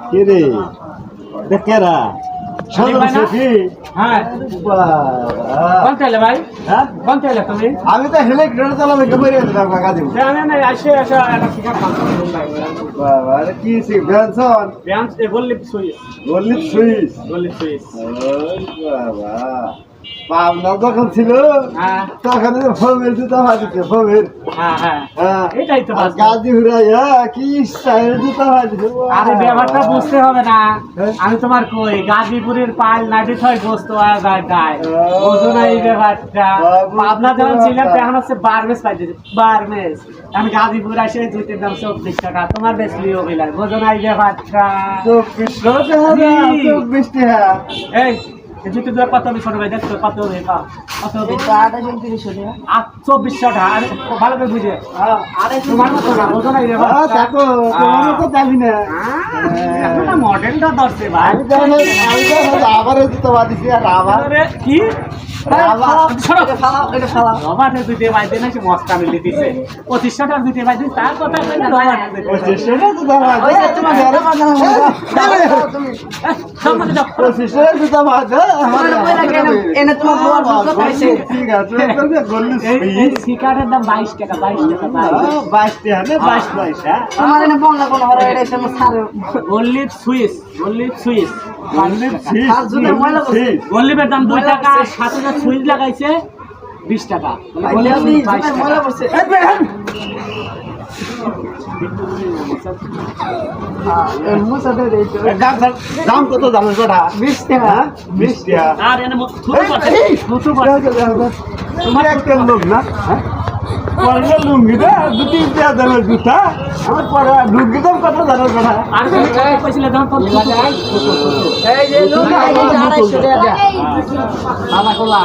কি রে দেখেরা হ্যাঁ কোনটা হলে ভাই? হ্যাঁ কোনটা হলে তুমি? আমি তো হেলিকপ্টার চালাবে কেমন কাকা দিব আসে একটা শিকার বাবা আরে কি সিগন্যালসন ব্যায়াম বললিপ সুইস বললি সুইস বাবা পাবনা যখন ছিল হ্যাঁ তখন ফোমের জুতা ভাজিছে ফোমের হ্যাঁ হ্যাঁ এটাই তো বাস। গাজি হুরাইয়া কি স্টাইল জুতা ভাজিছে আরে ব্যাপারটা বুঝতে হবে না। আমি তোমার কই গাজীপুরের পাল 96 গোস্ত আর গায় বুঝো না এই ব্যাপারটা। পাবনা যখন ছিলাম তখন হচ্ছে বারমেস পাইতেছে বারমেস। আমি গাজীপুর আসে জুতের দাম 24 টাকা, তোমার বেশলিও হইলাই বুঝো না এই ব্যাপারটা। 24 টাকা এই জুতো দুটো কত হবে ছোট ভাই? দেখছো কত হবে? কত হবে? 2400 টাকা। আরে ভালো করে বুঝে তোমার মতো না বুঝো না এই ব্যাপারটা। দেখো তোমার তো দাবি না এখন মডেলটা ধরছে ভাই। আবার জুতা ভাজিছে আর আবার আরে কি রবার্টের দুইটা বাইতে না সে মস্তা মিলে দিছে 2500 টাকা দুইটা বাইতে তার কথা কই না রবার্টের 2500 টাকা জুতা জুতা ভাজা এনে তোমার বড় জুতা পাইছে। ঠিক আছে শিকারের দাম 22 টাকা 22 টাকা 22 টাকা না 22 পয়সা আমার এনে বললা কোন হরে এটা সমস্ত সারে গোল্লিপ সুইস আর জুতা ময়লা করছে। গোল্লিপের দাম 2 টাকা, সাথে যে সুইচ লাগাইছে 20 টাকা। আমি জুতা ময়লা করছে। এই মুসাতে দেইতো দাম কত জানো বেটা 20 টাকা 20 টাকা আর এনে থুতু করছে থুতু করছে। তোমার একটা লোক না পরে লুঙ্গি দে 2-3 টাকা দামের জুতা আমার পরে লুঙ্গি দাম কত জানো বেটা আর কইছিল যখন তোর থুতু এই যে লোক এই যে 250 টাকা বাবা কোলা